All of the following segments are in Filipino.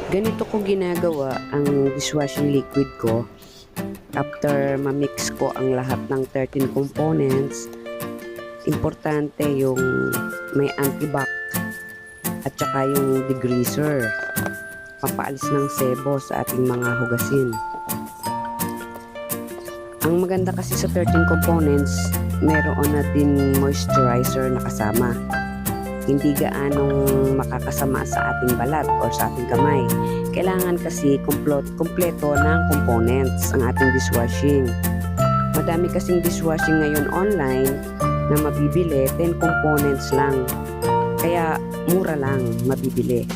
Ganito ko ginagawa ang dishwashing liquid ko. After ma-mix ko ang lahat ng 13 components, importante yung may antibac at saka yung degreaser, papaalis ng sebo sa ating mga hugasin. Ang maganda kasi sa 13 components, meron na din moisturizer na kasama. Hindi gaanong makakasama sa ating balat or sa ating kamay. Kailangan kasi kumpleto ng components ang ating dishwashing. Madami kasing dishwashing ngayon online na mabibili, 10 components lang. Kaya mura lang mabibili.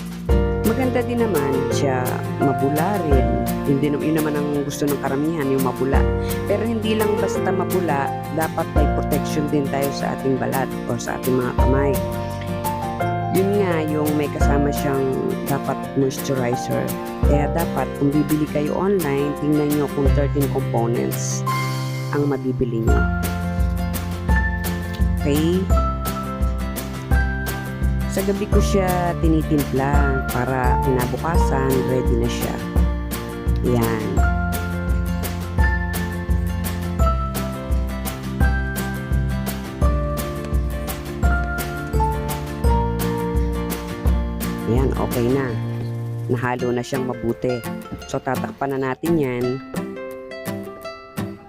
Maganda din naman siya, mabula rin. Yun naman ang gusto ng karamihan, yung mabula. Pero hindi lang basta mabula, dapat may protection din tayo sa ating balat or sa ating mga kamay. Yun nga, yung may kasama siyang dapat moisturizer. Kaya dapat, kung bibili kayo online, tingnan nyo kung 13 components ang mabibili nyo. Okay? Sa gabi ko siya tinitimpla para kinabukasan, ready na siya. Yan. Ayan, okay na. Nahalo na siyang mabuti. So, tatakpan na natin yan.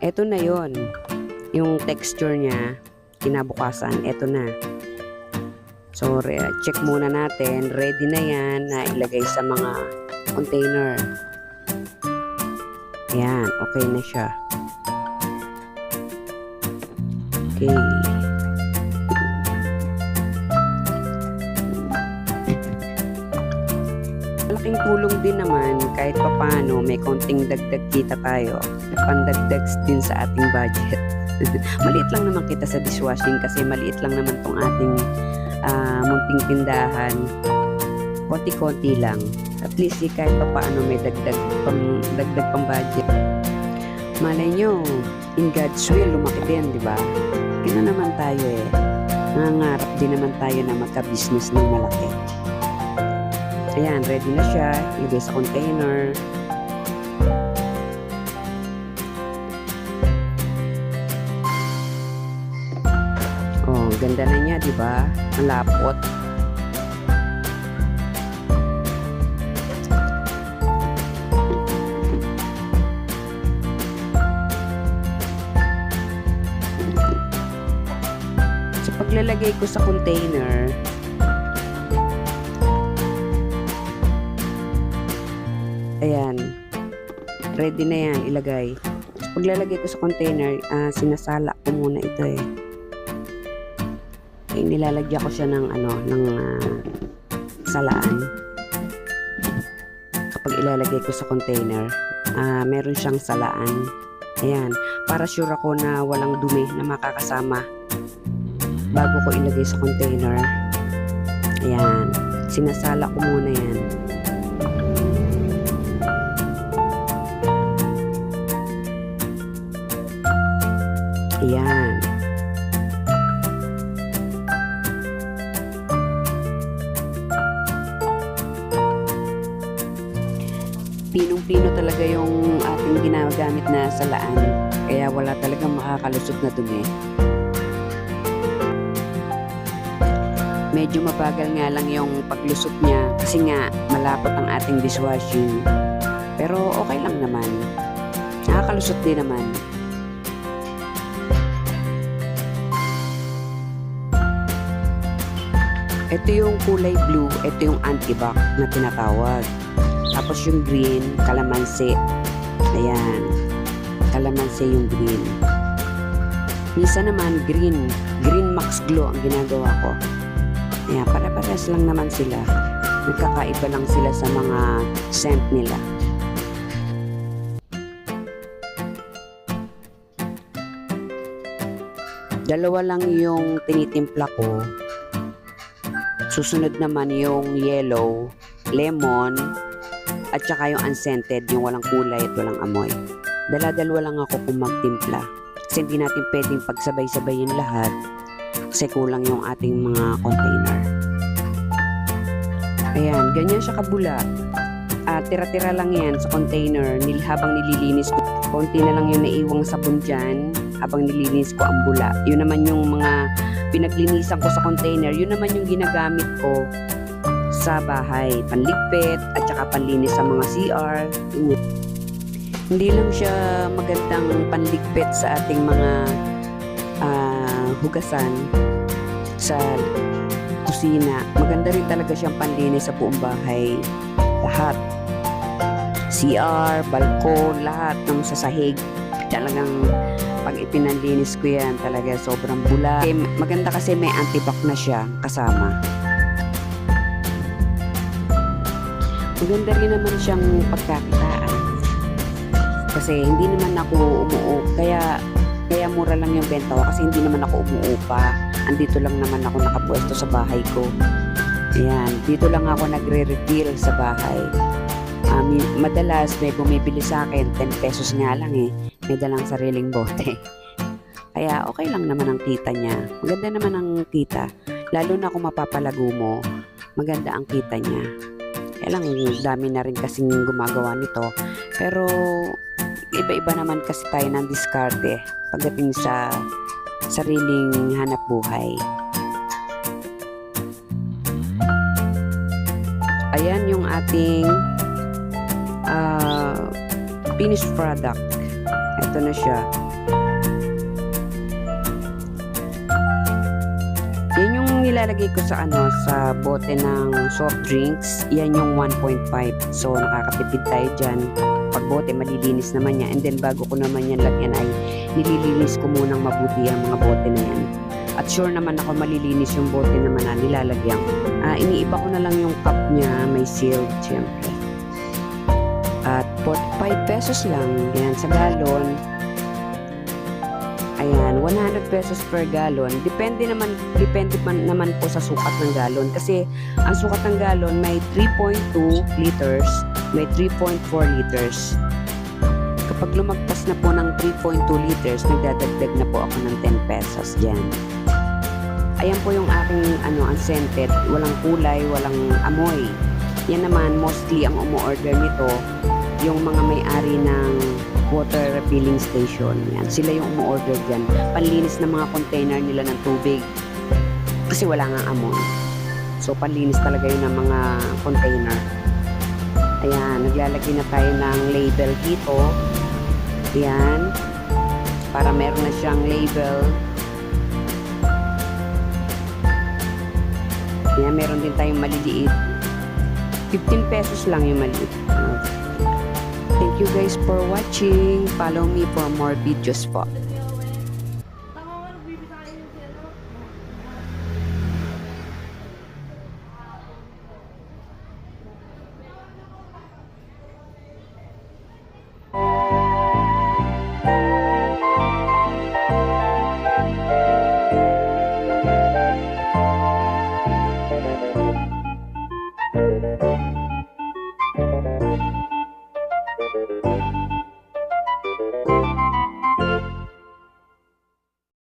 Eto na yon. Yung texture niya, kinabukasan, eto na. So, check muna natin. Ready na yan na ilagay sa mga container. Ayan, okay na siya. Okay. Malaking tulong din naman kahit papano may konting dagdag kita tayo, pandagdag din sa ating budget. Maliit lang naman kita sa dishwashing kasi maliit lang naman tong ating munting tindahan. Konti-konti lang, at least kahit paano may dagdag pang budget. Malay nyo, in God's will lumaki din, di ba? Ganoon naman tayo eh, nangangarap din naman tayo na magka-business ng malaki. Ayan, ready na siya. Ilagay sa container. Oh, ganda na niya, di ba? Ang lapot. So, paglalagay ko sa container, ayan, ready na yan, ilagay. So, paglalagay ko sa container, sinasala ko muna ito eh. Nilalagyan ko siya ng salaan. Kapag ilalagay ko sa container, meron siyang salaan. Ayan, para sure ako na walang dumi na makakasama bago ko ilagay sa container. Ayan, sinasala ko muna yan. Ayan. Pinong-pino talaga yung ating ginagamit na salaan. Kaya wala talagang makakalusot na dumi. Medyo mabagal nga lang yung paglusot niya kasi nga malapot ang ating dishwashing. Pero okay lang naman. Nakakalusot din naman. Ito yung kulay blue, ito yung antibac na tinatawag. Tapos yung green, kalamansi. Ayan. Kalamansi yung green. Minsan naman green max glow ang ginagawa ko. Ayan, para-pares lang naman sila. Nagkakaiba lang sila sa mga scent nila. Dalawa lang yung tinitimpla ko. Susunod naman yung yellow, lemon, at saka yung unscented, yung walang kulay at walang amoy. Dala-dalawa lang ako kung magtimpla. Kasi hindi natin pwedeng pagsabay-sabayin lahat kasi kulang yung ating mga container. Ayan, ganyan siya kabula. tira-tira lang yan sa container habang nililinis ko. Konti na lang yung naiwang sabon dyan habang nililinis ko ang bula. Yun naman yung mga pinaglinisan ko sa container, yun naman yung ginagamit ko sa bahay. Panligpit at saka panlinis sa mga CR. Hindi lang siya magandang panligpit sa ating mga hugasan sa kusina. Maganda rin talaga siyang panlinis sa buong bahay. Lahat. CR, balkon, lahat ng sasahig. Talagang pag ipinanlinis ko yan, talaga sobrang bula. Maganda kasi may antibac na siya kasama. Maganda rin naman siyang pagkakitaan. Kasi hindi naman ako kaya mura lang yung benta ko kasi hindi naman ako umuupa. Andito lang naman ako nakapwesto sa bahay ko. Ayan, dito lang ako nagre-refill sa bahay. Madalas may bumibili sa akin, 10 pesos nga lang eh. May dalang sariling bote. Kaya okay lang naman ang kita niya. Maganda naman ang kita. Lalo na kung mapapalago mo, maganda ang kita niya. Kaya lang, dami na rin kasing gumagawa nito. Pero iba-iba naman kasi tayo ng diskarte pagdating sa sariling hanap buhay. Ayan yung ating finished product. Ito na siya. Yan yung nilalagay ko sa sa bote ng soft drinks. Yan yung 1.5. So nakakatipid tayo dyan. Pag bote, malilinis naman yan. And then bago ko naman yan lagyan ay nililinis ko munang mabuti ang mga bote na yan. At sure naman ako malilinis yung bote naman na nilalagyan ko. Iniiba ko na lang yung cup niya, may sealed syempre. At 45 pesos lang. Yan, sa galon. Ayan, 100 pesos per galon. Depende naman po sa sukat ng galon. Kasi ang sukat ng galon may 3.2 liters, may 3.4 liters. Kapag lumagpas na po ng 3.2 liters, nagdadagdag na po ako ng 10 pesos dyan. Ayan po yung aking unscented. Walang kulay, walang amoy. Yan naman, mostly ang umu-order nito, yung mga may-ari ng water refilling station. Yan. Sila yung umu-order dyan. Panlinis ng mga container nila ng tubig. Kasi wala nga amoy. So, panlinis talaga yun ng mga container. Ayan, naglalagay na tayo ng label dito. Ayan. Para meron na siyang label. Ayan, meron din tayong maliliit. 15 pesos lang yung maliit. Thank you guys for watching. Follow me for more videos po.